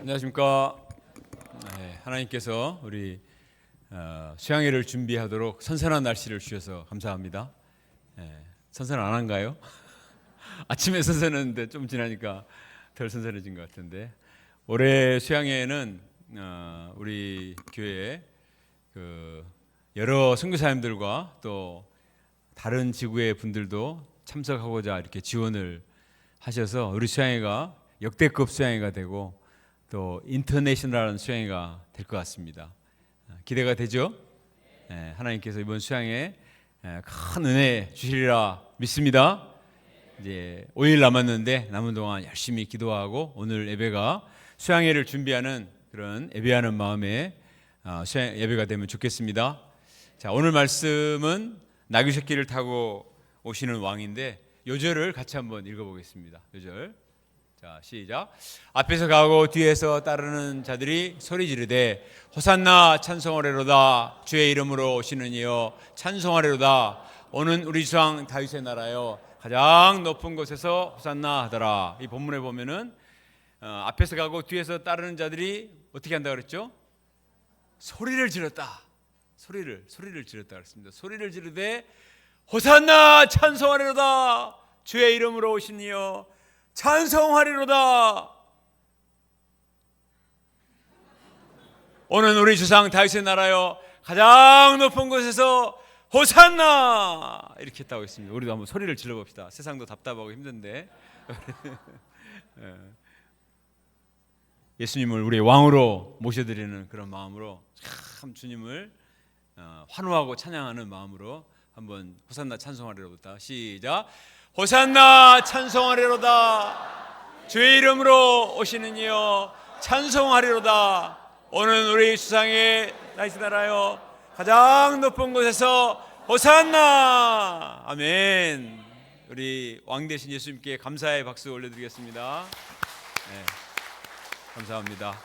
안녕하십니까. 하나님께서 우리 수양회를 준비하도록 선선한 날씨를 주셔서 감사합니다. 선선 안 한가요? 아침에 선선했는데 좀 지나니까 덜 선선해진 것 같은데, 올해 수양회는 우리 교회에 여러 선교사님들과 또 다른 지구의 분들도 참석하고자 이렇게 지원을 하셔서 우리 수양회가 역대급 수양회가 되고 또 인터내셔널한 수양회가 될 것 같습니다. 기대가 되죠? 하나님께서 이번 수양회에 큰 은혜 주시리라 믿습니다. 이제 5일 남았는데 남은 동안 열심히 기도하고 오늘 예배가 수양회를 준비하는 그런 예배하는 마음에 수양 예배가 되면 좋겠습니다. 자, 오늘 말씀은 나귀 새끼를 타고 오시는 왕인데 요절을 같이 한번 읽어보겠습니다. 요절. 자, 시작. 앞에서 가고 뒤에서 따르는 자들이 소리 지르되 호산나 찬송하리로다. 주의 이름으로 오시는 이여 찬송하리로다. 오는 우리 주왕 다윗의 나라여 가장 높은 곳에서 호산나 하더라. 이 본문에 보면은 앞에서 가고 뒤에서 따르는 자들이 어떻게 한다 그랬죠? 소리를 질렀다. 소리를 질렀다 그랬습니다. 소리를 지르되 호산나 찬송하리로다. 주의 이름으로 오시는 이여 찬송하리로다. 오는 우리 주상 다윗의 나라여 가장 높은 곳에서 호산나 이렇게 했다고 했습니다. 우리도 한번 소리를 질러봅시다. 세상도 답답하고 힘든데 예수님을 우리의 왕으로 모셔드리는 그런 마음으로 참 주님을 환호하고 찬양하는 마음으로 한번 호산나 찬송하리로다. 시작. 호산나 찬송하리로다. 주의 이름으로 오시는 이여 찬송하리로다. 오는 우리 주상의 다윗의 나라여 가장 높은 곳에서 호산나. 아멘. 우리 왕 되신 예수님께 감사의 박수 올려드리겠습니다. 감사합니다.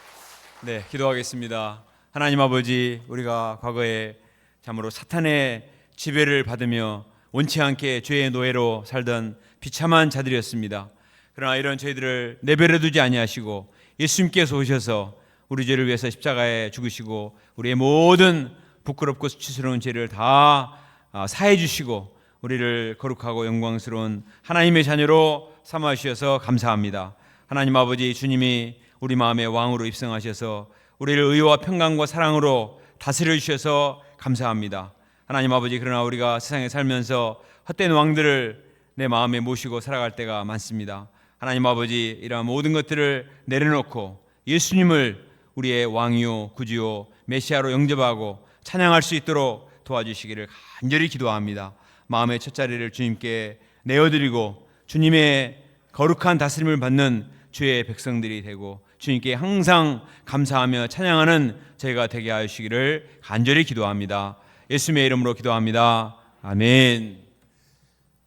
기도하겠습니다. 하나님 아버지, 우리가 과거에 참으로 사탄의 지배를 받으며 원치 않게 죄의 노예로 살던 비참한 자들이었습니다. 그러나 이런 저희들을 내버려 두지 아니하시고 예수님께서 오셔서 우리 죄를 위해서 십자가에 죽으시고 우리의 모든 부끄럽고 수치스러운 죄를 다 사해 주시고 우리를 거룩하고 영광스러운 하나님의 자녀로 삼아 주셔서 감사합니다. 하나님 아버지, 주님이 우리 마음의 왕으로 입성하셔서 우리를 의와 평강과 사랑으로 다스려 주셔서 감사합니다. 하나님 아버지, 그러나 우리가 세상에 살면서 헛된 왕들을 내 마음에 모시고 살아갈 때가 많습니다. 하나님 아버지, 이러한 모든 것들을 내려놓고 예수님을 우리의 왕이요 구주요 메시아로 영접하고 찬양할 수 있도록 도와주시기를 간절히 기도합니다. 마음의 첫자리를 주님께 내어드리고 주님의 거룩한 다스림을 받는 주의 백성들이 되고 주님께 항상 감사하며 찬양하는 저희가 되게 하시기를 간절히 기도합니다. 예수님의 이름으로 기도합니다. 아멘.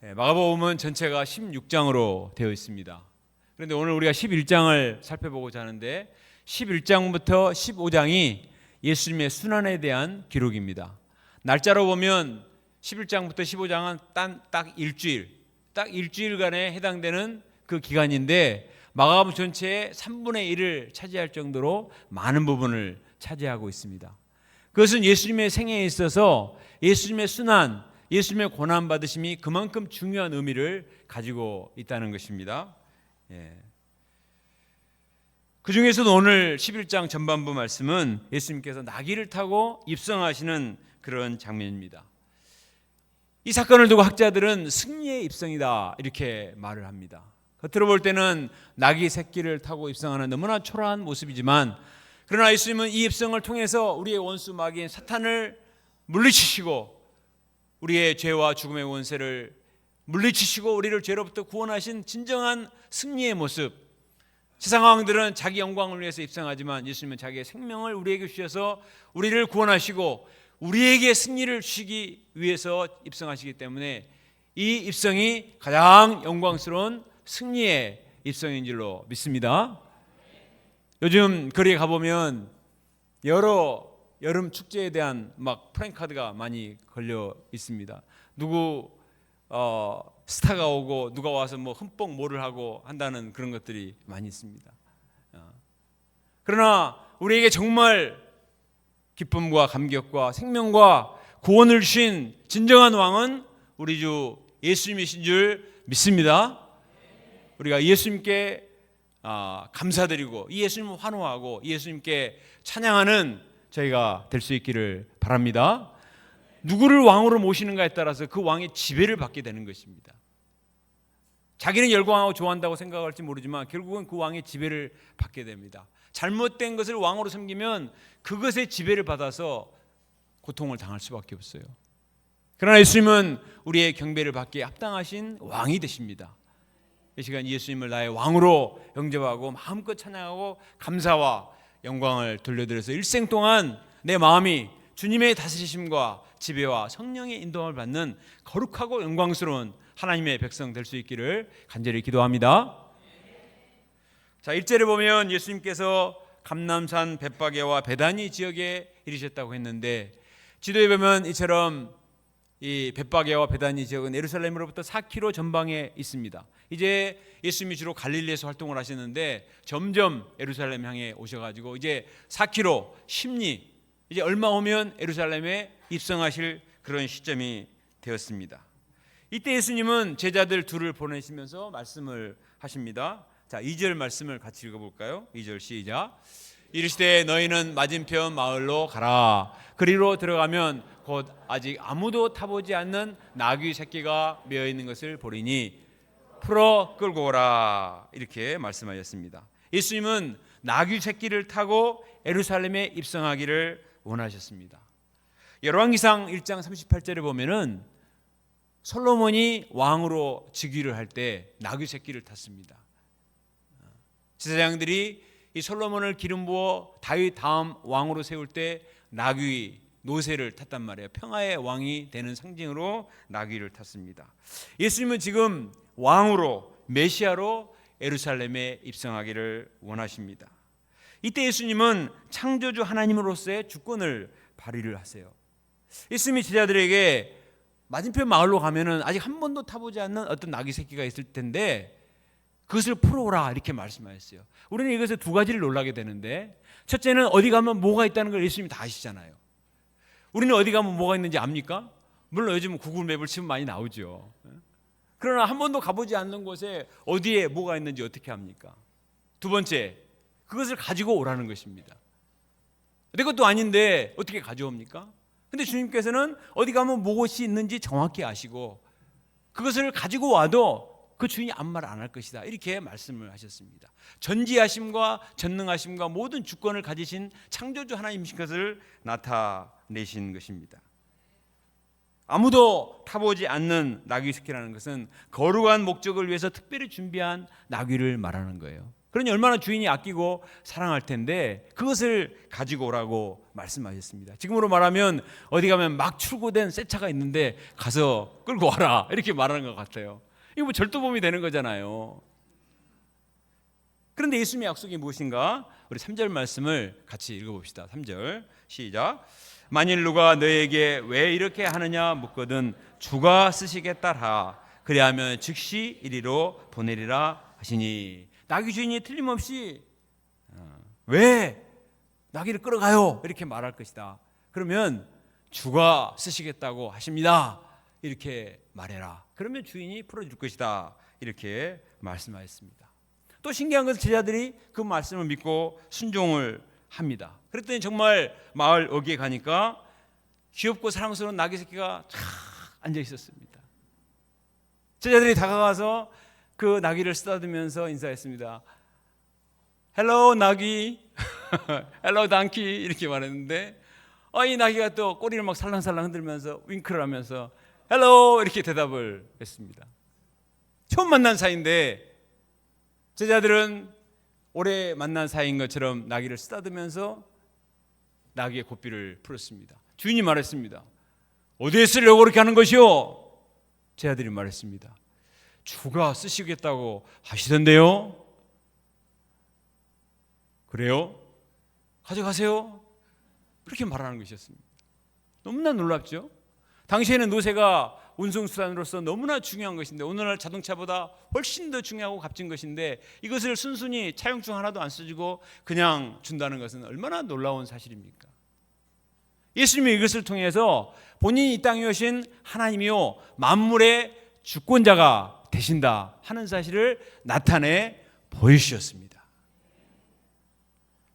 마가복음은 전체가 16장으로 되어 있습니다. 그런데 오늘 우리가 11장을 살펴보고자 하는데 11장부터 15장이 예수님의 순환에 대한 기록입니다. 날짜로 보면 11장부터 15장은 딱 일주일간에 해당되는 그 기간인데 마가복음 전체의 3분의 1을 차지할 정도로 많은 부분을 차지하고 있습니다. 그것은 예수님의 생애에 있어서 예수님의 순환, 예수님의 고난받으심이 그만큼 중요한 의미를 가지고 있다는 것입니다. 그 중에서도 오늘 11장 전반부 말씀은 예수님께서 나귀를 타고 입성하시는 그런 장면입니다. 이 사건을 두고 학자들은 승리의 입성이다 이렇게 말을 합니다. 겉으로 볼 때는 나귀 새끼를 타고 입성하는 너무나 초라한 모습이지만 그러나 예수님은 이 입성을 통해서 우리의 원수 마귀인 사탄을 물리치시고 우리의 죄와 죽음의 원세를 물리치시고 우리를 죄로부터 구원하신 진정한 승리의 모습. 세상 왕들은 자기 영광을 위해서 입성하지만 예수님은 자기의 생명을 우리에게 주셔서 우리를 구원하시고 우리에게 승리를 주시기 위해서 입성하시기 때문에 이 입성이 가장 영광스러운 승리의 입성인 줄로 믿습니다. 요즘 거리에 가보면 여러 여름 축제에 대한 프랜카드가 많이 걸려 있습니다. 누구 스타가 오고 누가 와서 흠뻑 뭐를 하고 한다는 그런 것들이 많이 있습니다. 그러나 우리에게 정말 기쁨과 감격과 생명과 구원을 주신 진정한 왕은 우리 주 예수님이신 줄 믿습니다. 우리가 예수님께 감사드리고 이 예수님을 환호하고 예수님께 찬양하는 저희가 될 수 있기를 바랍니다. 누구를 왕으로 모시는가에 따라서 그 왕의 지배를 받게 되는 것입니다. 자기는 열광하고 좋아한다고 생각할지 모르지만 결국은 그 왕의 지배를 받게 됩니다. 잘못된 것을 왕으로 섬기면 그것의 지배를 받아서 고통을 당할 수밖에 없어요. 그러나 예수님은 우리의 경배를 받기에 합당하신 왕이 되십니다. 이 시간 예수님을 나의 왕으로 영접하고 마음껏 찬양하고 감사와 영광을 돌려드려서 일생 동안 내 마음이 주님의 다스리심과 지배와 성령의 인도함을 받는 거룩하고 영광스러운 하나님의 백성 될 수 있기를 간절히 기도합니다. 자, 1절에 보면 예수님께서 감람산 벳바게와 베다니 지역에 이르셨다고 했는데 지도에 보면 이처럼 이 벳바게와 베다니 지역은 예루살렘으로부터 4km 전방에 있습니다. 이제 예수님이 주로 갈릴리에서 활동을 하셨는데 점점 예루살렘 향해 오셔가지고 이제 4km 심리 이제 얼마 후면 예루살렘에 입성하실 그런 시점이 되었습니다. 이때 예수님은 제자들 둘을 보내시면서 말씀을 하십니다. 자, 2절 말씀을 같이 읽어볼까요? 2절 시작. 이르시되 너희는 맞은편 마을로 가라. 그리로 들어가면 곧 아직 아무도 타보지 않는 나귀 새끼가 메어 있는 것을 보리니 풀어 끌고 오라. 이렇게 말씀하셨습니다. 예수님은 나귀 새끼를 타고 예루살렘에 입성하기를 원하셨습니다. 열왕기상 1장 38절에 보면은 솔로몬이 왕으로 즉위를 할 때 나귀 새끼를 탔습니다. 제사장들이 이 솔로몬을 기름 부어 다윗 다음 왕으로 세울 때 나귀 노새를 탔단 말이에요. 평화의 왕이 되는 상징으로 나귀를 탔습니다. 예수님은 지금 왕으로 메시아로 예루살렘에 입성하기를 원하십니다. 이때 예수님은 창조주 하나님으로서의 주권을 발휘를 하세요. 예수님이 제자들에게 맞은편 마을로 가면은 아직 한 번도 타보지 않는 어떤 나귀 새끼가 있을 텐데 그것을 풀어오라 이렇게 말씀하셨어요. 우리는 이것에 두 가지를 놀라게 되는데 첫째는 어디 가면 뭐가 있다는 걸 예수님이 다 아시잖아요. 우리는 어디 가면 뭐가 있는지 압니까? 물론 요즘 구글 맵을 치면 많이 나오죠. 그러나 한 번도 가보지 않는 곳에 어디에 뭐가 있는지 어떻게 합니까? 두 번째, 그것을 가지고 오라는 것입니다. 내 것도 아닌데 어떻게 가져옵니까? 근데 주님께서는 어디 가면 무엇이 있는지 정확히 아시고 그것을 가지고 와도 그 주인이 아무 말 안 할 것이다 이렇게 말씀을 하셨습니다. 전지하심과 전능하심과 모든 주권을 가지신 창조주 하나님이신 것을 나타내신 것입니다. 아무도 타보지 않는 나귀 새끼라는 것은 거룩한 목적을 위해서 특별히 준비한 나귀를 말하는 거예요. 그러니 얼마나 주인이 아끼고 사랑할 텐데 그것을 가지고 오라고 말씀하셨습니다. 지금으로 말하면 어디 가면 막 출고된 새 차가 있는데 가서 끌고 와라 이렇게 말하는 것 같아요. 이거 뭐 절도범이 되는 거잖아요. 그런데 예수님의 약속이 무엇인가? 우리 3절 말씀을 같이 읽어봅시다. 3절 시작. 만일 누가 너에게 왜 이렇게 하느냐 묻거든 주가 쓰시겠다 하. 그리하면 즉시 이리로 보내리라 하시니. 나귀 주인이 틀림없이 왜 나귀를 끌어가요? 이렇게 말할 것이다. 그러면 주가 쓰시겠다고 하십니다. 이렇게 말해라. 그러면 주인이 풀어줄 것이다. 이렇게 말씀하셨습니다. 또 신기한 것은 제자들이 그 말씀을 믿고 순종을 합니다. 그랬더니 정말 마을 어귀에 가니까 귀엽고 사랑스러운 나귀 새끼가 쫙 앉아 있었습니다. 제자들이 다가가서 그 나귀를 쓰다듬으면서 인사했습니다. 헬로 나귀, 헬로 단키 이렇게 말했는데 이 나귀가 또 꼬리를 막 살랑살랑 흔들면서 윙크를 하면서 헬로 이렇게 대답을 했습니다. 처음 만난 사이인데 제자들은 오래 만난 사이인 것처럼 나귀를 쓰다듬으면서 나귀의 고삐를 풀었습니다. 주인이 말했습니다. 어디에 쓰려고 그렇게 하는 것이요? 제자들이 말했습니다. 주가 쓰시겠다고 하시던데요. 그래요? 가져가세요. 그렇게 말하는 것이었습니다. 너무나 놀랍죠? 당시에는 노새가 운송수단으로서 너무나 중요한 것인데, 오늘날 자동차보다 훨씬 더 중요하고 값진 것인데 이것을 순순히 차용증 하나도 안 써주고 그냥 준다는 것은 얼마나 놀라운 사실입니까? 예수님이 이것을 통해서 본인이 이 땅에 오신 하나님이요 만물의 주권자가 되신다 하는 사실을 나타내 보여주셨습니다.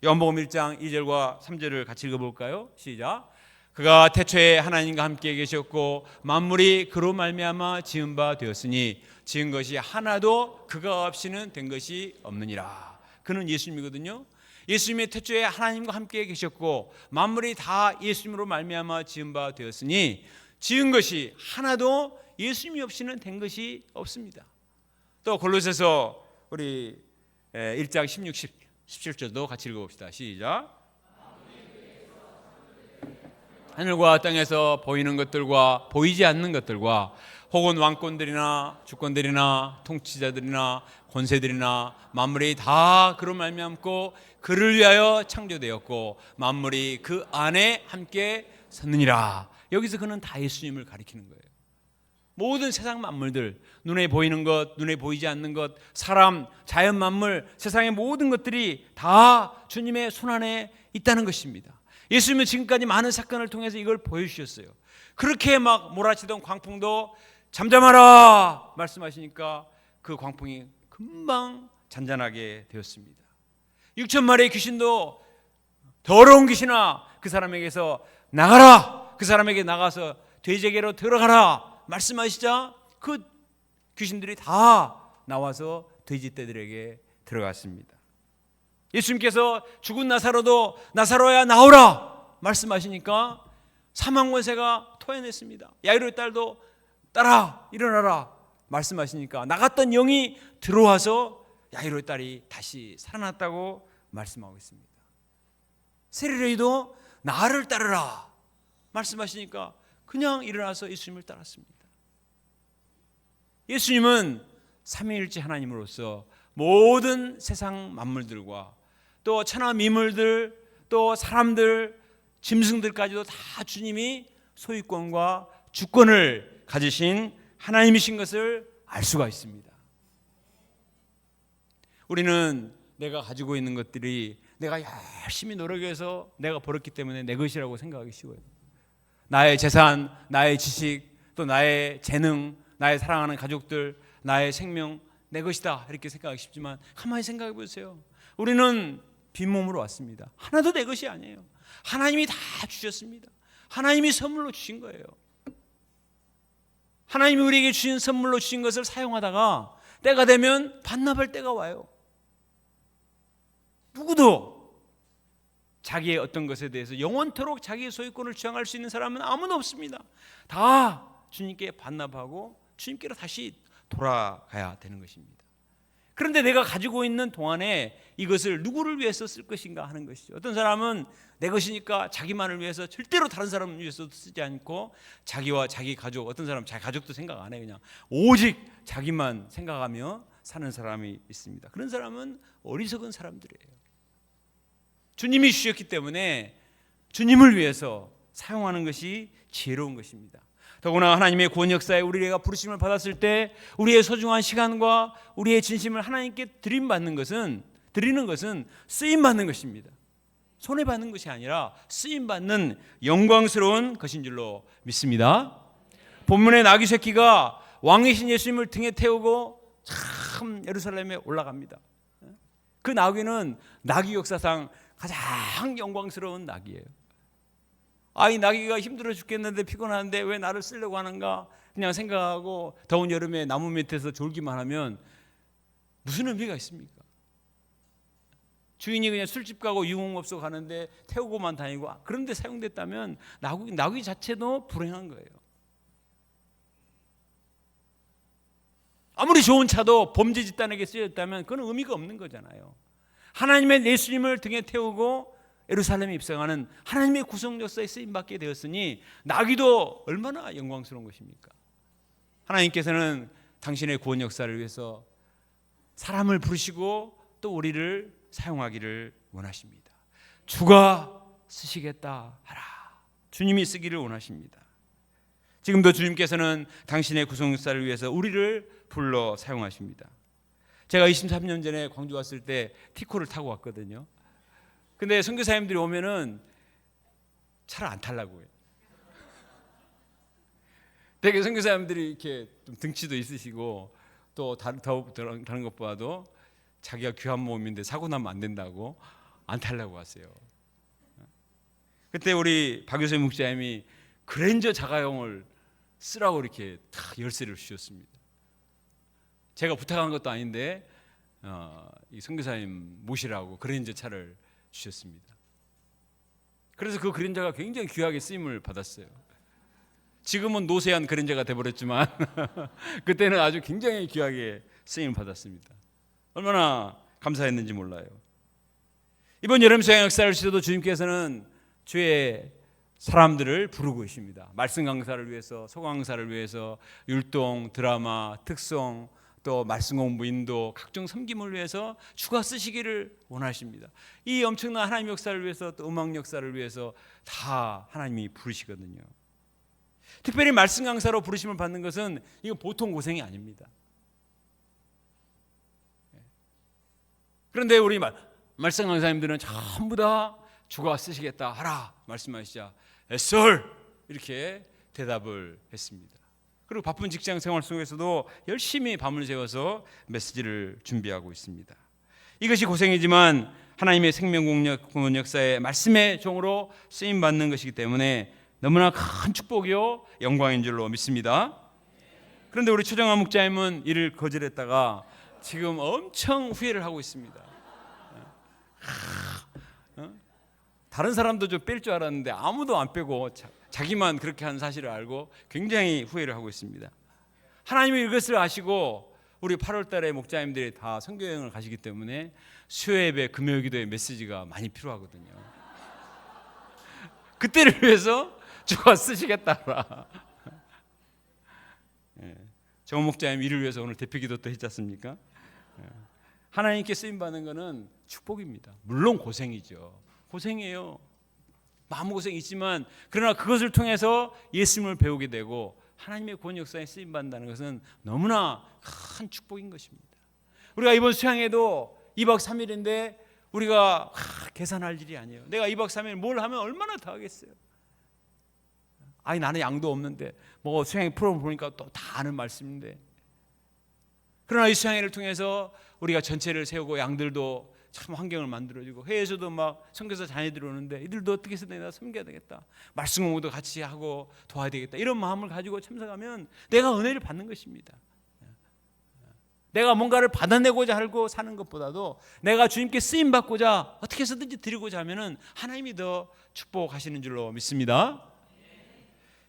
요한복음 1장 2절과 3절을 같이 읽어볼까요? 시작. 그가 태초에 하나님과 함께 계셨고 만물이 그로 말미암아 지은 바 되었으니 지은 것이 하나도 그가 없이는 된 것이 없느니라. 그는 예수님이거든요. 예수님의 태초에 하나님과 함께 계셨고 만물이 다 예수님으로 말미암아 지은 바 되었으니 지은 것이 하나도 예수님이 없이는 된 것이 없습니다. 또 골로새서 우리 1장 16, 17절도 같이 읽어봅시다. 시작. 하늘과 땅에서 보이는 것들과 보이지 않는 것들과 혹은 왕권들이나 주권들이나 통치자들이나 권세들이나 만물이 다 그로 말미암고 그를 위하여 창조되었고 만물이 그 안에 함께 섰느니라. 여기서 그는 다 예수님을 가리키는 거예요. 모든 세상 만물들, 눈에 보이는 것, 눈에 보이지 않는 것, 사람, 자연 만물, 세상의 모든 것들이 다 주님의 손안에 있다는 것입니다. 예수님은 지금까지 많은 사건을 통해서 이걸 보여주셨어요. 그렇게 막 몰아치던 광풍도 잠잠하라 말씀하시니까 그 광풍이 금방 잔잔하게 되었습니다. 6천 마리의 귀신도 더러운 귀신아 그 사람에게서 나가라, 그 사람에게 나가서 돼지에게로 들어가라 말씀하시자 그 귀신들이 다 나와서 돼지떼들에게 들어갔습니다. 예수님께서 죽은 나사로도 나사로야 나오라 말씀하시니까 사망 권세가 토해냈습니다. 야이로의 딸도 딸아 일어나라 말씀하시니까 나갔던 영이 들어와서 야이로의 딸이 다시 살아났다고 말씀하고 있습니다. 세리레이도 나를 따르라 말씀하시니까 그냥 일어나서 예수님을 따랐습니다. 예수님은 삼위일체 하나님으로서 모든 세상 만물들과 또 천하 미물들 또 사람들 짐승들까지도 다 주님이 소유권과 주권을 가지신 하나님이신 것을 알 수가 있습니다. 우리는 내가 가지고 있는 것들이 내가 열심히 노력해서 내가 벌었기 때문에 내 것이라고 생각하기 쉬워요. 나의 재산, 나의 지식, 또 나의 재능, 나의 사랑하는 가족들, 나의 생명 내 것이다 이렇게 생각하기 쉽지만 가만히 생각해 보세요. 우리는 빈몸으로 왔습니다. 하나도 내 것이 아니에요. 하나님이 다 주셨습니다. 하나님이 선물로 주신 거예요. 하나님이 우리에게 주신 선물로 주신 것을 사용하다가 때가 되면 반납할 때가 와요. 누구도 자기의 어떤 것에 대해서 영원토록 자기의 소유권을 주장할 수 있는 사람은 아무도 없습니다. 다 주님께 반납하고 주님께로 다시 돌아가야 되는 것입니다. 그런데 내가 가지고 있는 동안에 이것을 누구를 위해서 쓸 것인가 하는 것이죠. 어떤 사람은 내 것이니까 자기만을 위해서 절대로 다른 사람을 위해서 쓰지 않고 자기와 자기 가족, 어떤 사람은 자기 가족도 생각 안 해요. 그냥 오직 자기만 생각하며 사는 사람이 있습니다. 그런 사람은 어리석은 사람들이에요. 주님이 주셨기 때문에 주님을 위해서 사용하는 것이 지혜로운 것입니다. 더구나 하나님의 구원 역사에 우리가 부르심을 받았을 때 우리의 소중한 시간과 우리의 진심을 하나님께 드리는 것은 쓰임 받는 것입니다. 손해 받는 것이 아니라 쓰임 받는 영광스러운 것인 줄로 믿습니다. 본문의 나귀 새끼가 왕이신 예수님을 등에 태우고 참 예루살렘에 올라갑니다. 그 나귀는 나귀 역사상 가장 영광스러운 나귀예요. 이 나귀가 힘들어 죽겠는데 피곤한데 왜 나를 쓰려고 하는가 그냥 생각하고 더운 여름에 나무 밑에서 졸기만 하면 무슨 의미가 있습니까? 주인이 그냥 술집 가고 유흥업소 가는데 태우고만 다니고 그런데 사용됐다면 나귀 자체도 불행한 거예요. 아무리 좋은 차도 범죄 집단에게 쓰여졌다면 그건 의미가 없는 거잖아요. 하나님의 예수님을 등에 태우고 예루살렘에 입성하는 하나님의 구속 역사에 쓰임받게 되었으니 나귀도 얼마나 영광스러운 것입니까? 하나님께서는 당신의 구원 역사를 위해서 사람을 부르시고 또 우리를 사용하기를 원하십니다. 주가 쓰시겠다 하라. 주님이 쓰기를 원하십니다. 지금도 주님께서는 당신의 구속 역사를 위해서 우리를 불러 사용하십니다. 제가 23년 전에 광주 왔을 때 티코를 타고 왔거든요. 근데 선교사님들이 오면은 차를 안 타려고 해요. 되게 선교사님들이 이렇게 좀 등치도 있으시고 또 다른 것보다도 자기가 귀한 몸인데 사고 나면 안 된다고 안 타려고 하세요. 그때 우리 박유선 목사님이 그랜저 자가용을 쓰라고 이렇게 탁 열쇠를 주셨습니다. 제가 부탁한 것도 아닌데 이 선교사님 모시라고 그랜저 차를 주셨습니다. 그래서 그 그랜저가 굉장히 귀하게 쓰임을 받았어요. 지금은 노쇠한 그랜저가 돼버렸지만 그때는 아주 굉장히 귀하게 쓰임을 받았습니다. 얼마나 감사했는지 몰라요. 이번 여름 수양 역사를 주셔도 주님께서는 주의 사람들을 부르고 계십니다. 말씀 강사를 위해서, 소강 강사를 위해서, 율동, 드라마, 특송, 또 말씀 공부, 인도, 각종 섬김을 위해서 주가 쓰시기를 원하십니다. 이 엄청난 하나님 역사를 위해서, 또 음악 역사를 위해서 다 하나님이 부르시거든요. 특별히 말씀 강사로 부르심을 받는 것은 이거 보통 고생이 아닙니다. 그런데 우리 말씀 강사님들은 전부 다 주가 쓰시겠다 하라 말씀하시자 쏠 이렇게 대답을 했습니다. 그리고 바쁜 직장 생활 속에서도 열심히 밤을 새워서 메시지를 준비하고 있습니다. 이것이 고생이지만 하나님의 생명 공헌 역사의 말씀의 종으로 쓰임 받는 것이기 때문에 너무나 큰 축복이요 영광인 줄로 믿습니다. 그런데 우리 최정환 목자님은 이를 거절했다가 지금 엄청 후회를 하고 있습니다. 다른 사람도 좀 뺄 줄 알았는데 아무도 안 빼고 자기만 그렇게 한 사실을 알고 굉장히 후회를 하고 있습니다. 하나님이 이것을 아시고 우리 8월 달에 목자님들이 다 선교여행을 가시기 때문에 수요예배, 금요기도의 메시지가 많이 필요하거든요. 그때를 위해서 주가 쓰시겠다라. 정원 목자님 이를 위해서 오늘 대표기도 또 했지 않습니까? 하나님께 쓰임받는 것은 축복입니다. 물론 고생이죠. 고생이에요. 마음고생이 있지만 그러나 그것을 통해서 예수님을 배우게 되고 하나님의 구원 역사에 쓰임받는다는 것은 너무나 큰 축복인 것입니다. 우리가 이번 수양에도 2박 3일인데 우리가 계산할 일이 아니에요. 내가 2박 3일 뭘 하면 얼마나 더 하겠어요. 아니 나는 양도 없는데 뭐 수양회 프로그램 보니까 또 다 아는 말씀인데 그러나 이 수양회를 통해서 우리가 전체를 세우고 양들도 참 환경을 만들어주고 회에서도 막 선교사 자녀들이 오는데 이들도 어떻게 해서 내가 섬겨야 되겠다 말씀 공부도 같이 하고 도와야 되겠다 이런 마음을 가지고 참석하면 내가 은혜를 받는 것입니다. 내가 뭔가를 받아내고자 하고 사는 것보다도 내가 주님께 쓰임받고자 어떻게 해서든지 드리고자 하면 하나님이 더 축복하시는 줄로 믿습니다.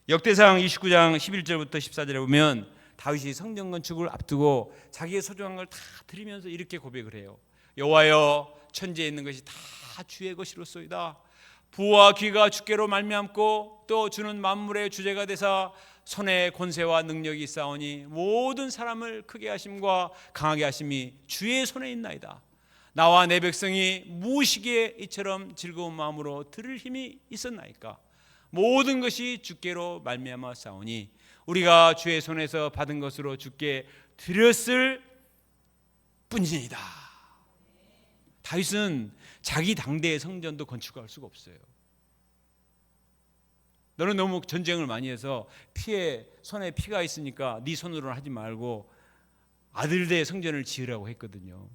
역대상 29장 11절부터 14절에 보면 다윗이 성전 건축을 앞두고 자기의 소중한 걸 다 드리면서 이렇게 고백을 해요. 여호와여 천지에 있는 것이 다 주의 것이로소이다. 부와 귀가 주께로 말미암고 또 주는 만물의 주제가 되사 손에 권세와 능력이 있사오니 모든 사람을 크게 하심과 강하게 하심이 주의 손에 있나이다. 나와 내 백성이 무엇이기에 이처럼 즐거운 마음으로 들을 힘이 있었나이까. 모든 것이 주께로 말미암아 싸우니 우리가 주의 손에서 받은 것으로 주께 드렸을 뿐이니이다. 다윗은 자기 당대의 성전도 건축할 수가 없어요. 너는 너무 전쟁을 많이 해서 손에 피가 있으니까 네 손으로는 하지 말고 아들의 성전을 지으라고 했거든요.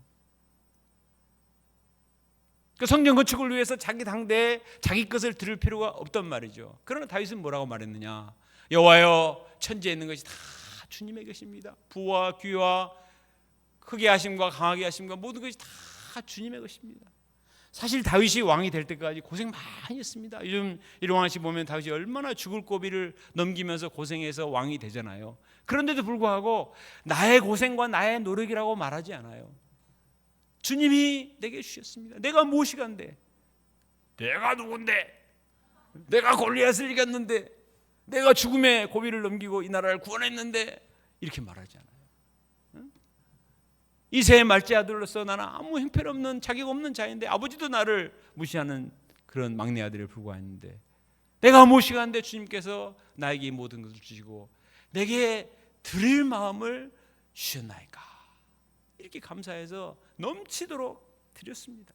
그 성전 건축을 위해서 자기 당대에 자기 것을 들을 필요가 없단 말이죠. 그러나 다윗은 뭐라고 말했느냐? 여호와여 천지에 있는 것이 다 주님의 것입니다. 부와 귀와 크게 하심과 강하게 하심과 모든 것이 다 주님의 것입니다. 사실 다윗이 왕이 될 때까지 고생 많이 했습니다. 요즘 일왕씨 보면 다윗이 얼마나 죽을 고비를 넘기면서 고생해서 왕이 되잖아요. 그런데도 불구하고 나의 고생과 나의 노력이라고 말하지 않아요. 주님이 내게 주셨습니다. 내가 무엇이간데? 내가 누군데? 내가 골리앗을 이겼는데? 내가 죽음의 고비를 넘기고 이 나라를 구원했는데? 이렇게 말하지 않아요. 이새의 말째 아들로서 나는 아무 형편없는 자격 없는 자인데 아버지도 나를 무시하는 그런 막내 아들에 불과했는데 내가 무식한데 주님께서 나에게 이 모든 것을 주시고 내게 드릴 마음을 주셨나이까. 이렇게 감사해서 넘치도록 드렸습니다.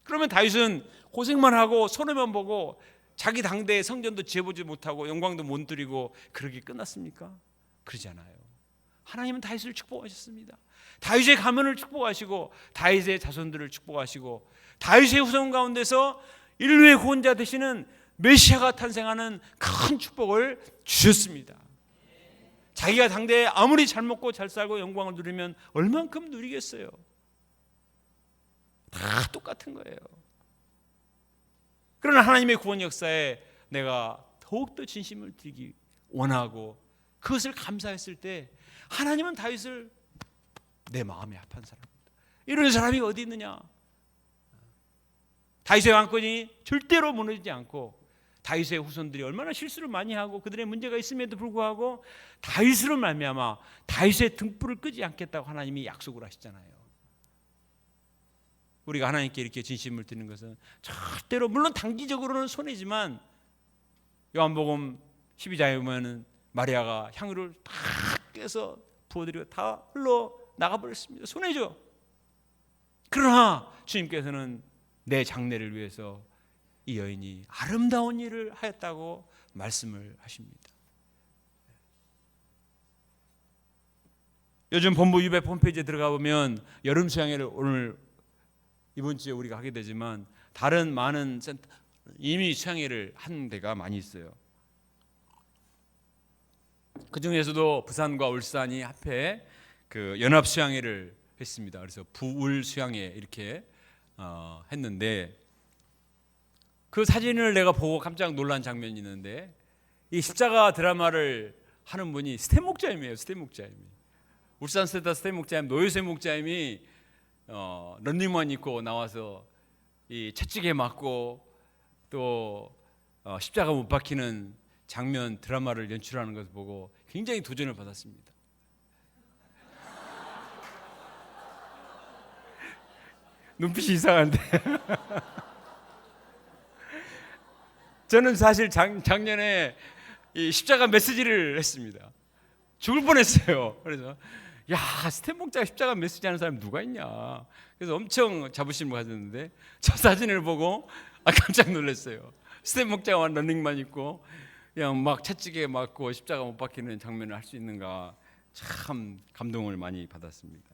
그러면 다윗은 고생만 하고 손해만 보고 자기 당대의 성전도 지어보지 못하고 영광도 못 드리고 그러기 끝났습니까? 그러지 않아요. 하나님은 다윗을 축복하셨습니다. 다윗의 가문을 축복하시고 다윗의 자손들을 축복하시고 다윗의 후손 가운데서 인류의 구원자 되시는 메시아가 탄생하는 큰 축복을 주셨습니다. 자기가 당대에 아무리 잘 먹고 잘 살고 영광을 누리면 얼만큼 누리겠어요? 다 똑같은 거예요. 그러나 하나님의 구원 역사에 내가 더욱더 진심을 드리기 원하고 그것을 감사했을 때 하나님은 다윗을 내 마음에 합한 사람입니다. 이런 사람이 어디 있느냐? 다윗의 왕권이 절대로 무너지지 않고 다윗의 후손들이 얼마나 실수를 많이 하고 그들의 문제가 있음에도 불구하고 다윗으로 말미암아 다윗의 등불을 끄지 않겠다고 하나님이 약속을 하시잖아요. 우리가 하나님께 이렇게 진심을 드리는 것은 절대로 물론 단기적으로는 손해지만 요한복음 12장에 보면은 마리아가 향유를 다 깨서 부어드리고 다 흘러 나가버렸습니다. 손해죠. 그러나 주님께서는 내 장래를 위해서 이 여인이 아름다운 일을 하였다고 말씀을 하십니다. 요즘 본부 유배 홈페이지에 들어가 보면 여름 수양회를 오늘 이번 주에 우리가 하게 되지만 다른 많은 센터 이미 수양회를 한 데가 많이 있어요. 그 중에서도 부산과 울산이 합해 그 연합 수양회를 했습니다. 그래서 부울 수양회 이렇게 했는데 그 사진을 내가 보고 깜짝 놀란 장면이 있는데 이 십자가 드라마를 하는 분이 스탠 목자님이에요. 스탠 목자님이 울산 스테타 스탠 목자님 노효세 목자님이 런닝만 입고 나와서 이 채찍에 맞고 또 십자가 못 박히는 장면 드라마를 연출하는 것을 보고 굉장히 도전을 받았습니다. 눈빛이 이상한데 저는 사실 작년에 이 십자가 메시지를 했습니다. 죽을 뻔했어요. 그래서 야 스탠 목자가 십자가 메시지 하는 사람이 누가 있냐. 그래서 엄청 자부심을 가졌는데 저 사진을 보고 깜짝 놀랐어요. 스탠 목자가 런닝만 입고 그냥 막 채찍에 맞고 십자가 못 박히는 장면을 할 수 있는가 참 감동을 많이 받았습니다.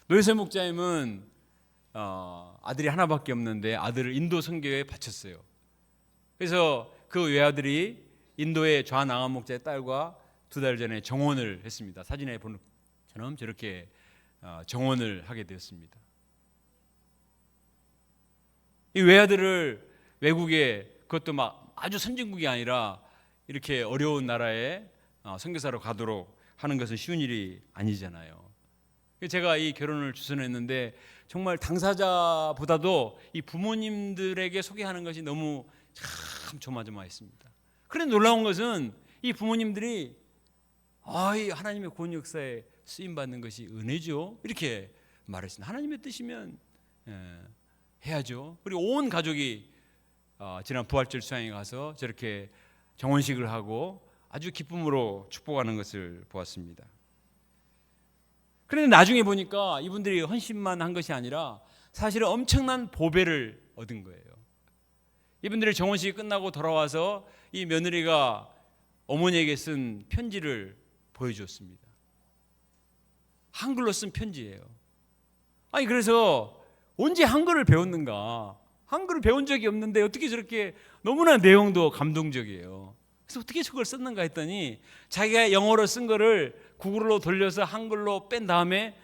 노효세 목자님은 아들이 하나밖에 없는데 아들을 인도 선교에 바쳤어요. 그래서 그 외아들이 인도의 좌낭암 목자의 딸과 2달 전에 정혼을 했습니다. 사진에 보는 것처럼 저렇게 정혼을 하게 되었습니다. 이 외아들을 외국에 그것도 막 아주 선진국이 아니라 이렇게 어려운 나라에 선교사로 가도록 하는 것은 쉬운 일이 아니잖아요. 제가 이 결혼을 주선했는데 정말 당사자보다도 이 부모님들에게 소개하는 것이 너무 참 조마조마했습니다. 그런데 놀라운 것은 이 부모님들이 이 하나님의 구원 역사에 쓰임 받는 것이 은혜죠. 이렇게 말했습니다. 하나님의 뜻이면 해야죠. 그리고 온 가족이 지난 부활절 수양에 가서 저렇게 정혼식을 하고 아주 기쁨으로 축복하는 것을 보았습니다. 그런데 나중에 보니까 이분들이 헌신만 한 것이 아니라 사실은 엄청난 보배를 얻은 거예요. 이분들의 정혼식이 끝나고 돌아와서 이 며느리가 어머니에게 쓴 편지를 보여주었습니다. 한글로 쓴 편지예요. 아니 그래서 언제 한글을 배웠는가? 한글을 배운 적이 없는데 어떻게 저렇게 너무나 내용도 감동적이에요. 그래서 어떻게 저걸 썼는가 했더니 자기가 영어로 쓴 거를 구글로 돌려서 한글로 뺀 다음에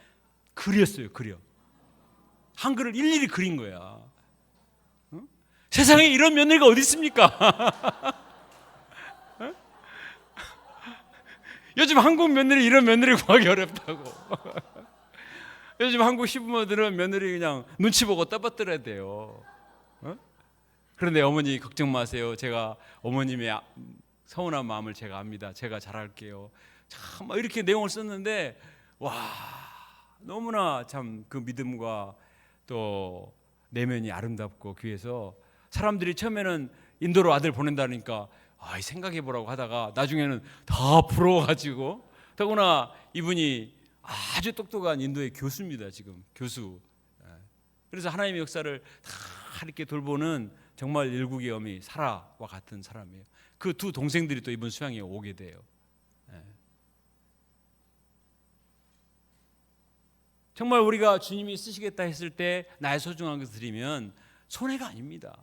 그렸어요. 그려. 한글을 일일이 그린 거야. 응? 세상에 이런 며느리가 어디 있습니까? 요즘 한국 며느리 이런 며느리 구하기 어렵다고. 요즘 한국 시부모들은 며느리 그냥 눈치 보고 떠받들어야 돼요. 그런데 어머니 걱정 마세요. 제가 어머님의 서운한 마음을 제가 압니다. 제가 잘할게요. 참 이렇게 내용을 썼는데 와 너무나 참 그 믿음과 또 내면이 아름답고 귀해서 사람들이 처음에는 인도로 아들 보낸다니까 생각해보라고 하다가 나중에는 다 부러워가지고, 더구나 이분이 아주 똑똑한 인도의 교수입니다. 지금 교수. 그래서 하나님의 역사를 다 이렇게 돌보는 정말 일국의 어미 사라와 같은 사람이에요. 그 두 동생들이 또 이번 수양에 오게 돼요. 정말 우리가 주님이 쓰시겠다 했을 때 나의 소중한 것을 드리면 손해가 아닙니다.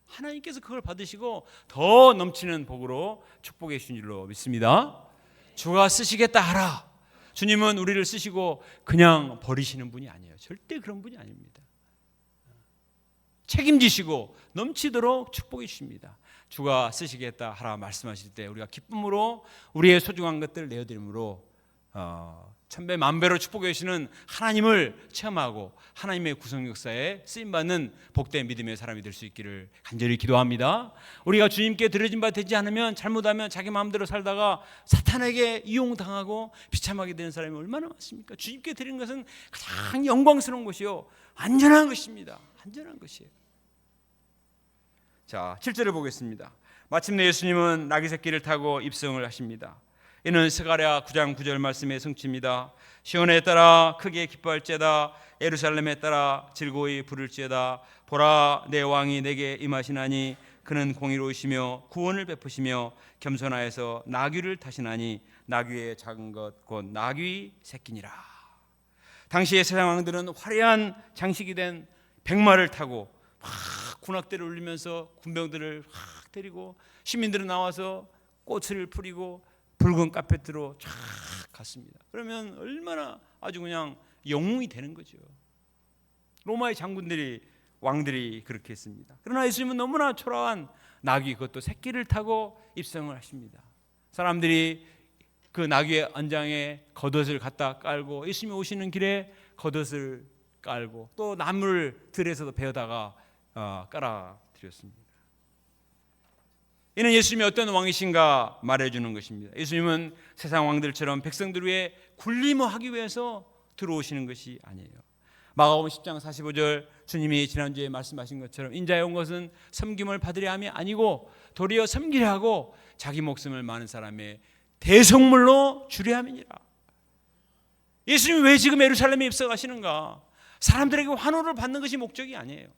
하나님께서 그걸 받으시고 더 넘치는 복으로 축복해 주신 줄로 믿습니다. 주가 쓰시겠다 하라. 주님은 우리를 쓰시고 그냥 버리시는 분이 아니에요. 절대 그런 분이 아닙니다. 책임지시고 넘치도록 축복해 주십니다. 주가 쓰시겠다 하라 말씀하실 때 우리가 기쁨으로 우리의 소중한 것들을 내어드림으로 천배 만배로 축복해 주시는 하나님을 체험하고 하나님의 구성 역사에 쓰임받는 복된 믿음의 사람이 될 수 있기를 간절히 기도합니다. 우리가 주님께 드려진 바 되지 않으면, 잘못하면 자기 마음대로 살다가 사탄에게 이용당하고 비참하게 되는 사람이 얼마나 많습니까? 주님께 드리는 것은 가장 영광스러운 것이요 안전한 것입니다. 안전한 것이에요. 자, 7절을 보겠습니다. 마침내 예수님은 나귀 새끼를 타고 입성을 하십니다. 이는 스가랴 9장 9절 말씀의 성취입니다. 시온에 따라 크게 기뻐할지어다, 예루살렘에 따라 즐거이 부를지어다. 보라, 내 왕이 내게 임하시나니 그는 공의로우시며 구원을 베푸시며 겸손하여서 나귀를 타시나니 나귀의 작은 것 곧 나귀 새끼니라. 당시의 세상 왕들은 화려한 장식이 된 백마를 타고 막 군악대를 울리면서 군병들을 확 데리고 시민들은 나와서 꽃을 뿌리고 붉은 카페트로 쫙 갔습니다. 그러면 얼마나 아주 그냥 영웅이 되는 거죠. 로마의 장군들이, 왕들이 그렇게 했습니다. 그러나 예수님은 너무나 초라한 나귀, 그것도 새끼를 타고 입성을 하십니다. 사람들이 그 나귀의 안장에 겉옷을 갖다 깔고, 예수님이 오시는 길에 겉옷을 깔고 또 나무를 들에서도 베어다가 깔아드렸습니다. 이는 예수님이 어떤 왕이신가 말해주는 것입니다. 예수님은 세상 왕들처럼 백성들 위해 군림하기 위해서 들어오시는 것이 아니에요. 마가복음 10장 45절 주님이 지난주에 말씀하신 것처럼 인자에 온 것은 섬김을 받으려 함이 아니고 도리어 섬기려 하고 자기 목숨을 많은 사람의 대속물로 주려 함이니라. 예수님이 왜 지금 예루살렘에 입성하시는가? 사람들에게 환호를 받는 것이 목적이 아니에요.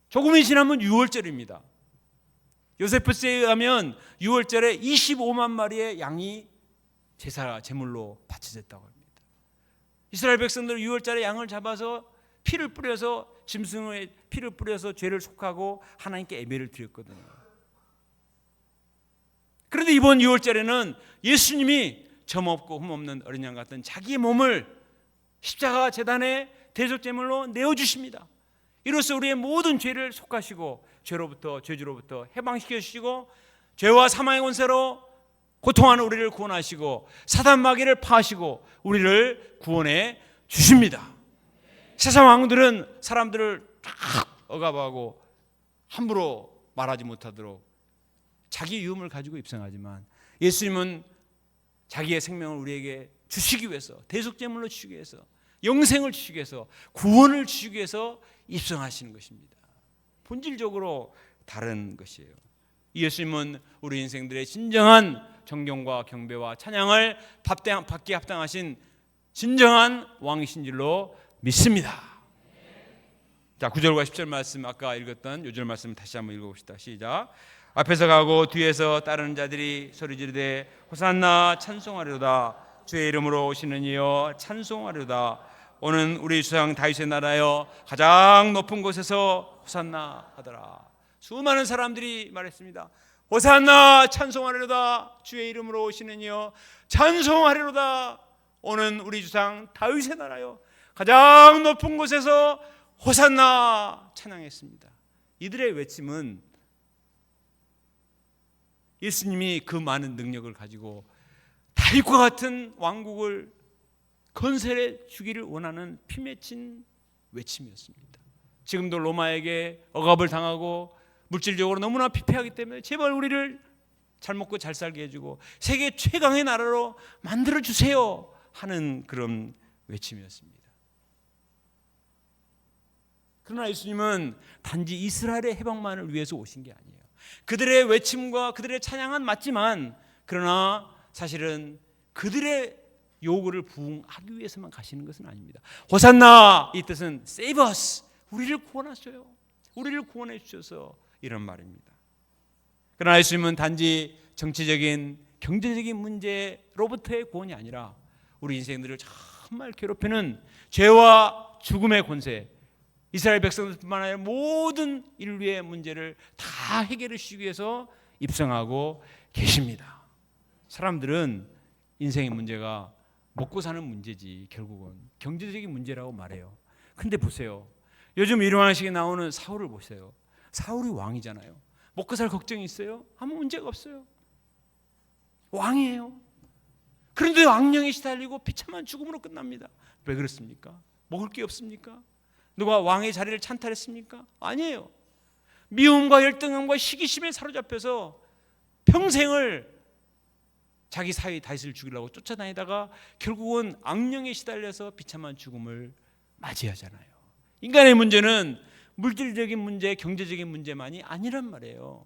조금이 지나면 유월절입니다. 요세푸스에 의하면 6월절에 25만 마리의 양이 제물로 바쳐졌다고 합니다. 이스라엘 백성들은 6월절에 양을 잡아서 피를 뿌려서, 짐승의 피를 뿌려서 죄를 속하고 하나님께 예배를 드렸거든요. 그런데 이번 6월절에는 예수님이 점없고 흠없는 어린 양 같은 자기의 몸을 십자가 제단에 대속제물로 내어주십니다. 이로써 우리의 모든 죄를 속하시고 죄주로부터 해방시켜 주시고 죄와 사망의 권세로 고통하는 우리를 구원하시고 사단 마귀를 파하시고 우리를 구원해 주십니다. 세상 왕들은 사람들을 쫙 억압하고 함부로 말하지 못하도록 자기 유음을 가지고 입성하지만 예수님은 자기의 생명을 우리에게 주시기 위해서, 대속제물로 주시기 위해서, 영생을 주시기 위해서, 구원을 주시기 위해서 입성하시는 것입니다. 본질적으로 다른 것이에요. 예수님은 우리 인생들의 진정한 존경과 경배와 찬양을 받기에 합당하신 진정한 왕이신 줄로 믿습니다. 자, 9절과 10절 말씀, 아까 읽었던 요절 말씀 다시 한번 읽어봅시다. 시작. 앞에서 가고 뒤에서 따르는 자들이 소리 지르되 호산나 찬송하리로다. 주의 이름으로 오시는 이여 찬송하리로다. 오는 우리 주상 다윗의 나라여 가장 높은 곳에서 호산나 하더라. 수많은 사람들이 말했습니다. 호산나 찬송하리로다. 주의 이름으로 오시는 이여 찬송하리로다. 오는 우리 주상 다윗의 나라여 가장 높은 곳에서 호산나 찬양했습니다. 이들의 외침은 예수님이 그 많은 능력을 가지고 다윗과 같은 왕국을 건설해 주기를 원하는 피맺힌 외침이었습니다. 지금도 로마에게 억압을 당하고 물질적으로 너무나 피폐하기 때문에 제발 우리를 잘 먹고 잘 살게 해주고 세계 최강의 나라로 만들어 주세요 하는 그런 외침이었습니다. 그러나 예수님은 단지 이스라엘의 해방만을 위해서 오신 게 아니에요. 그들의 외침과 그들의 찬양은 맞지만 그러나 사실은 그들의 요구를 부응하기 위해서만 가시는 것은 아닙니다. 호산나 이 뜻은 save us, 우리를 구원하셔요. 우리를 구원해 주셔서 이런 말입니다. 그러나 예수님은 단지 정치적인 경제적인 문제로부터의 구원이 아니라 우리 인생들을 정말 괴롭히는 죄와 죽음의 권세, 이스라엘 백성들뿐만 아니라 모든 인류의 문제를 다 해결해 주시기 위해서 입성하고 계십니다. 사람들은 인생의 문제가 먹고 사는 문제지 결국은 경제적인 문제라고 말해요. 근데 보세요. 요즘 일용하식에 나오는 사울을 보세요. 사울이 왕이잖아요. 먹고 살 걱정이 있어요? 아무 문제가 없어요. 왕이에요. 그런데 악령에 시달리고 비참한 죽음으로 끝납니다. 왜 그렇습니까? 먹을 게 없습니까? 누가 왕의 자리를 찬탈했습니까? 아니에요. 미움과 열등함과 시기심에 사로잡혀서 평생을 자기 사위 다윗을 죽이려고 쫓아다니다가 결국은 악령에 시달려서 비참한 죽음을 맞이하잖아요. 인간의 문제는 물질적인 문제, 경제적인 문제만이 아니란 말이에요.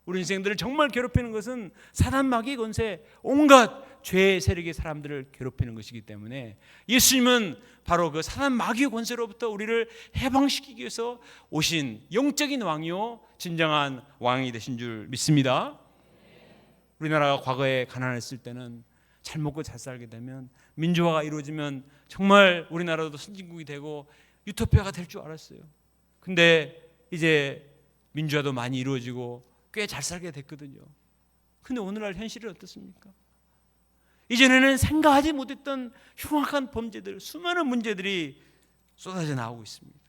우리 인생들을 정말 괴롭히는 것은 사단 마귀의 권세, 온갖 죄의 세력의 사람들을 괴롭히는 것이기 때문에 예수님은 바로 그 사단 마귀의 권세로부터 우리를 해방시키기 위해서 오신 영적인 왕이요 진정한 왕이 되신 줄 믿습니다. 우리나라가 과거에 가난했을 때는 잘 먹고 잘 살게 되면 민주화가 이루어지면 정말 우리나라도 선진국이 되고 유토피아가 될 줄 알았어요. 근데 이제 민주화도 많이 이루어지고 꽤 잘 살게 됐거든요. 근데 오늘날 현실은 어떻습니까? 이전에는 생각하지 못했던 흉악한 범죄들, 수많은 문제들이 쏟아져 나오고 있습니다.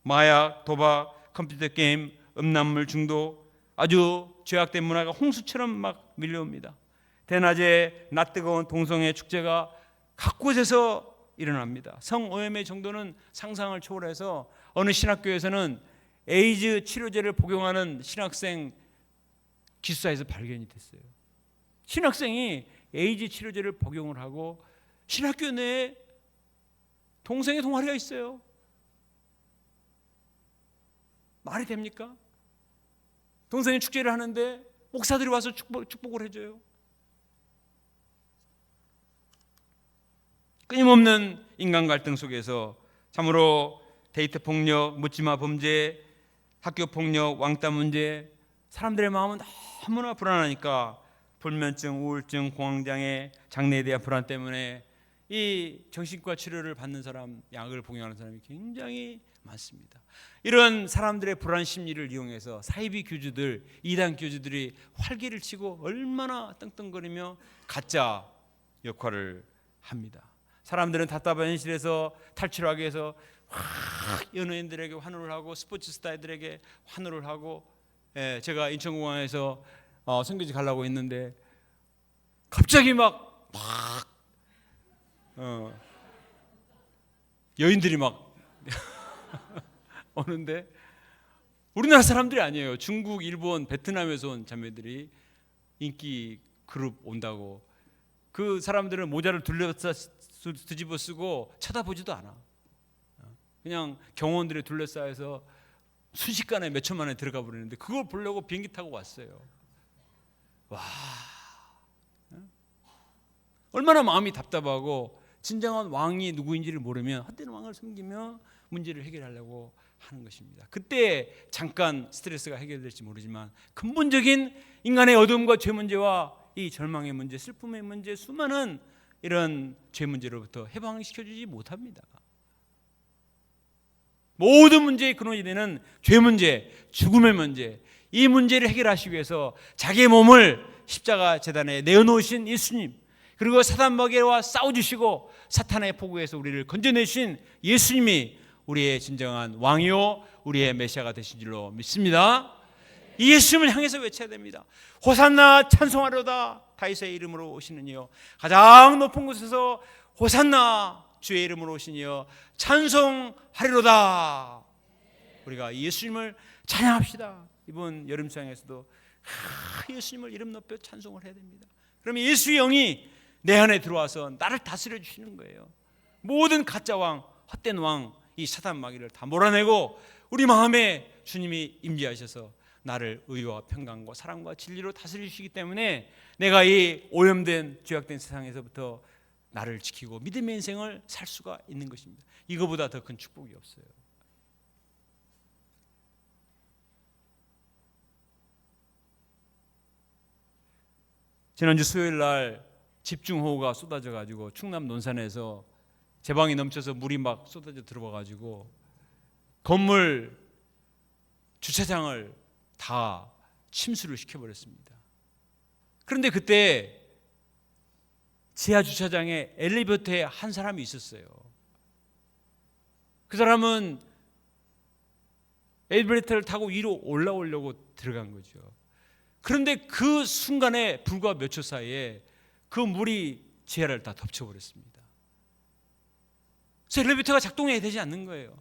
마약, 도박, 컴퓨터 게임, 음란물 중독, 아주 죄악된 문화가 홍수처럼 막 밀려옵니다. 대낮에 낯 뜨거운 동성애 축제가 각곳에서 일어납니다. 성오염의 정도는 상상을 초월해서 어느 신학교에서는 에이즈 치료제를 복용하는 신학생 기숙사에서 발견이 됐어요. 신학생이 에이즈 치료제를 복용을 하고 신학교 내에 동성애 동아리가 있어요. 말이 됩니까? 동성애 축제를 하는데 목사들이 와서 축복을 해줘요. 끊임없는 인간 갈등 속에서 참으로 데이트 폭력, 묻지마 범죄, 학교 폭력, 왕따 문제, 사람들의 마음은 너무나 불안하니까 불면증, 우울증, 공황장애, 장래에 대한 불안 때문에 이 정신과 치료를 받는 사람, 약을 복용하는 사람이 굉장히 많습니다. 이런 사람들의 불안 심리를 이용해서 사이비 교주들, 이단 교주들이 활개를 치고 얼마나 떵떵거리며 가짜 역할을 합니다. 사람들은 답답한 현실에서 탈출하기 위해서 연예인들에게 환호를 하고 스포츠 스타들에게 환호를 하고, 제가 인천공항에서 선교지 가려고 했는데 갑자기 막 여인들이 막 오는데 우리나라 사람들이 아니에요. 중국, 일본, 베트남에서 온 자매들이 인기 그룹 온다고. 그 사람들은 모자를 뒤집어 쓰고 쳐다보지도 않아. 그냥 경호원들이 둘러싸여서 순식간에 몇 초 만에 들어가 버리는데 그걸 보려고 비행기 타고 왔어요. 와, 얼마나 마음이 답답하고 진정한 왕이 누구인지를 모르면 헛된 왕을 섬기며 문제를 해결하려고 하는 것입니다. 그때 잠깐 스트레스가 해결될지 모르지만 근본적인 인간의 어둠과 죄 문제와 이 절망의 문제, 슬픔의 문제, 수많은 이런 죄 문제로부터 해방시켜주지 못합니다. 모든 문제의 근원이 되는 죄 문제, 죽음의 문제, 이 문제를 해결하시기 위해서 자기의 몸을 십자가 제단에 내어놓으신 예수님, 그리고 사단 마귀와 싸워주시고 사탄의 포구에서 우리를 건져내신 예수님이 우리의 진정한 왕이요 우리의 메시아가 되신 줄로 믿습니다. 이 예수님을 향해서 외쳐야 됩니다. 호산나 찬송하려다, 다윗의 이름으로 오시는 이여, 가장 높은 곳에서 호산나 주의 이름으로 오시니 이여 찬송하리로다. 우리가 예수님을 찬양합시다. 이번 여름상에서도 예수님을 이름 높여 찬송을 해야 됩니다. 그러면 예수의 영이 내 안에 들어와서 나를 다스려 주시는 거예요. 모든 가짜 왕, 헛된 왕, 이 사단 마귀를 다 몰아내고 우리 마음에 주님이 임재하셔서 나를 의와 평강과 사랑과 진리로 다스리시기 때문에 내가 이 오염된 죄악된 세상에서부터 나를 지키고 믿음의 인생을 살 수가 있는 것입니다. 이거보다 더 큰 축복이 없어요. 지난주 수요일 날 집중호우가 쏟아져 가지고 충남 논산에서 제방이 넘쳐서 물이 막 쏟아져 들어와 가지고 건물 주차장을 다 침수를 시켜버렸습니다. 그런데 그때 지하 주차장에 엘리베이터에 한 사람이 있었어요. 그 사람은 엘리베이터를 타고 위로 올라오려고 들어간 거죠. 그런데 그 순간에 불과 몇 초 사이에 그 물이 지하를 다 덮쳐버렸습니다. 그래서 엘리베이터가 작동해야 되지 않는 거예요.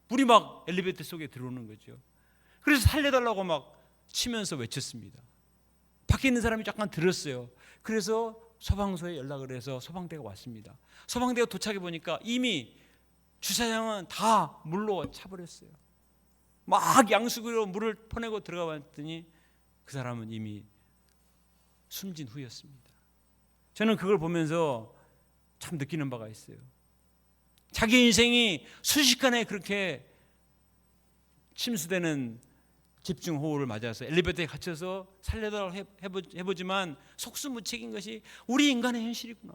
물이 막 엘리베이터 속에 들어오는 거죠. 그래서 살려달라고 막 치면서 외쳤습니다. 밖에 있는 사람이 약간 들었어요. 그래서 소방서에 연락을 해서 소방대가 왔습니다. 소방대가 도착해 보니까 이미 주차장은 다 물로 차버렸어요. 막 양수구로 물을 퍼내고 들어가 봤더니 그 사람은 이미 숨진 후였습니다. 저는 그걸 보면서 참 느끼는 바가 있어요. 자기 인생이 순식간에 그렇게 침수되는 집중호우를 맞아서 엘리베이터에 갇혀서 살려달라고 해보지만 속수무책인 것이 우리 인간의 현실이구나.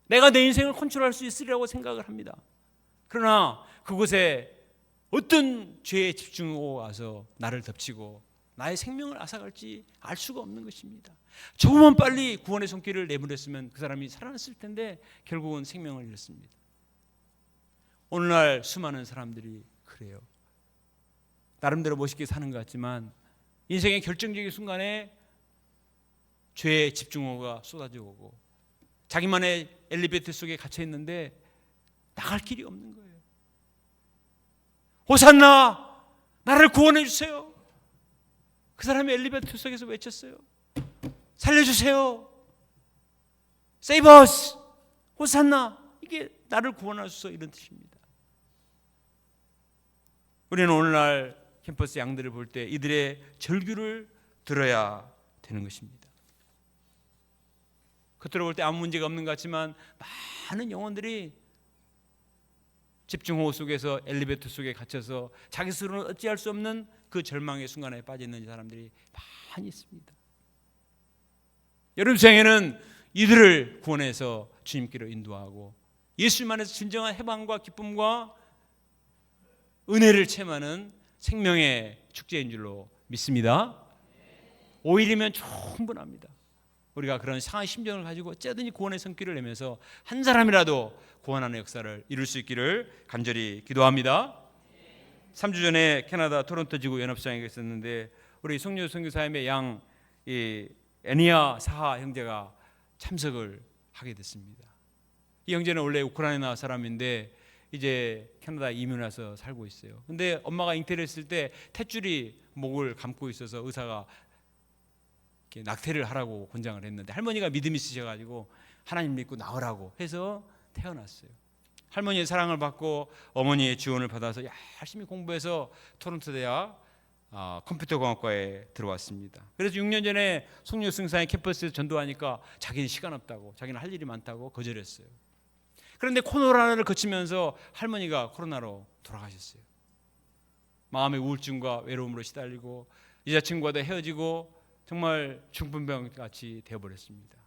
내가 내 인생을 컨트롤할 수 있으리라고 생각을 합니다. 그러나 그곳에 어떤 죄의 집중호우가 와서 나를 덮치고 나의 생명을 앗아갈지 알 수가 없는 것입니다. 조금만 빨리 구원의 손길을 내밀었으면 그 사람이 살아났을 텐데 결국은 생명을 잃었습니다. 오늘날 수많은 사람들이 그래요. 나름대로 멋있게 사는 것 같지만 인생의 결정적인 순간에 죄의 집중호우가 쏟아져 오고 자기만의 엘리베이터 속에 갇혀 있는데 나갈 길이 없는 거예요. 호산나, 나를 구원해 주세요. 그 사람이 엘리베이터 속에서 외쳤어요. 살려주세요. Save us. 호산나. 이게 나를 구원하소서 이런 뜻입니다. 우리는 오늘날 캠퍼스 양들을 볼 때 이들의 절규를 들어야 되는 것입니다. 겉으로 볼 때 아무 문제가 없는 것 같지만 많은 영혼들이 집중호우 속에서 엘리베이터 속에 갇혀서 자기 스스로는 어찌할 수 없는 그 절망의 순간에 빠져 있는 사람들이 많이 있습니다. 여러분 생에는 이들을 구원해서 주님께로 인도하고 예수님만에서 진정한 해방과 기쁨과 은혜를 체험하는 생명의 축제인 줄로 믿습니다. 5일이면 충분합니다. 우리가 그런 상한 심정을 가지고 어쩌든지 구원의 손길을 내면서 한 사람이라도 구원하는 역사를 이룰 수 있기를 간절히 기도합니다. 3주 전에 캐나다 토론토 지구 연합장에 있었는데 우리 송유 선교사님의 양 애니아 사하 형제가 참석을 하게 됐습니다. 이 형제는 원래 우크라이나 사람인데 이제 캐나다 이민 와서 살고 있어요. 근데 엄마가 잉태를 했을 때 탯줄이 목을 감고 있어서 의사가 낙태를 하라고 권장을 했는데 할머니가 믿음이 있으셔가지고 하나님 믿고 나으라고 해서 태어났어요. 할머니의 사랑을 받고 어머니의 지원을 받아서 열심히 공부해서 토론토 대학 컴퓨터공학과에 들어왔습니다. 그래서 6년 전에 송유 승사의 캠퍼스에서 전도하니까 자기는 시간 없다고, 자기는 할 일이 많다고 거절했어요. 그런데 코로나를 거치면서 할머니가 코로나로 돌아가셨어요. 마음의 우울증과 외로움으로 시달리고 여자친구와도 헤어지고 정말 중풍병같이 되어버렸습니다.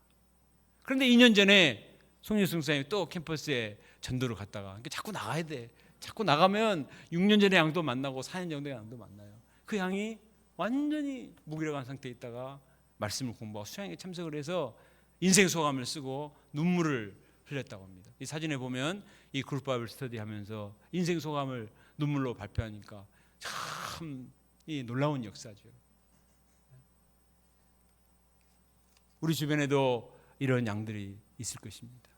그런데 2년 전에 송유승 선생님이 또 캠퍼스에 전도를 갔다가 자꾸 나가야 돼. 자꾸 나가면 6년 전의 양도 만나고 4년 정도의 양도 만나요. 그 양이 완전히 무기력한 상태에 있다가 말씀을 공부하고 수양에 참석을 해서 인생 소감을 쓰고 눈물을 흘렸다고 합니다. 이 사진에 보면 이 그룹 바이블 스터디 하면서 인생 소감을 눈물로 발표하니까 참 놀라운 역사죠. 우리 주변에도 이런 양들이 있을 것입니다.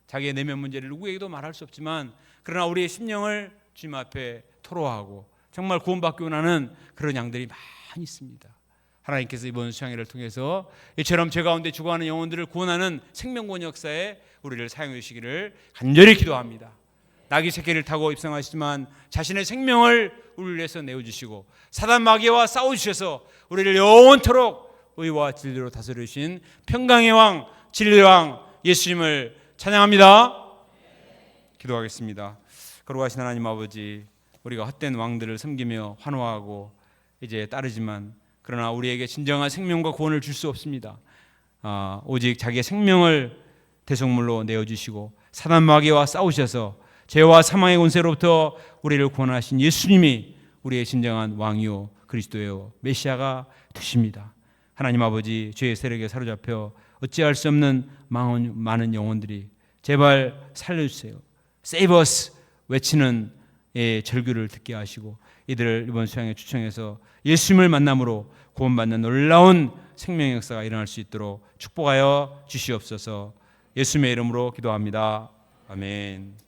자기의 내면 문제를 누구에게도 말할 수 없지만 그러나 우리의 심령을 주님 앞에 토로하고 정말 구원받기 원하는 그런 양들이 많이 있습니다. 하나님께서 이번 수양회를 통해서 이처럼 죄 가운데 죽어가는 영혼들을 구원하는 생명구원 역사에 우리를 사용해 주시기를 간절히 기도합니다. 나귀 새끼를 타고 입성하시지만 자신의 생명을 우리를 위해서 내어주시고 사단 마귀와 싸워주셔서 우리를 영원토록 의와 진리로 다스리신 평강의 왕, 진리의 왕 예수님을 찬양합니다. 기도하겠습니다. 거룩하신 하나님 아버지, 우리가 헛된 왕들을 섬기며 환호하고 이제 따르지만 그러나 우리에게 진정한 생명과 구원을 줄 수 없습니다. 오직 자기의 생명을 대속물로 내어주시고 사단 마귀와 싸우셔서 죄와 사망의 권세로부터 우리를 구원하신 예수님이 우리의 진정한 왕이요 그리스도요 메시아가 되십니다. 하나님 아버지, 죄의 세력에 사로잡혀 어찌할 수 없는 많은 영혼들이 제발 살려주세요. Save us 외치는 절규를 듣게 하시고 이들을 이번 수양에 초청해서 예수님을 만남으로 구원받는 놀라운 생명의 역사가 일어날 수 있도록 축복하여 주시옵소서. 예수님의 이름으로 기도합니다. 아멘.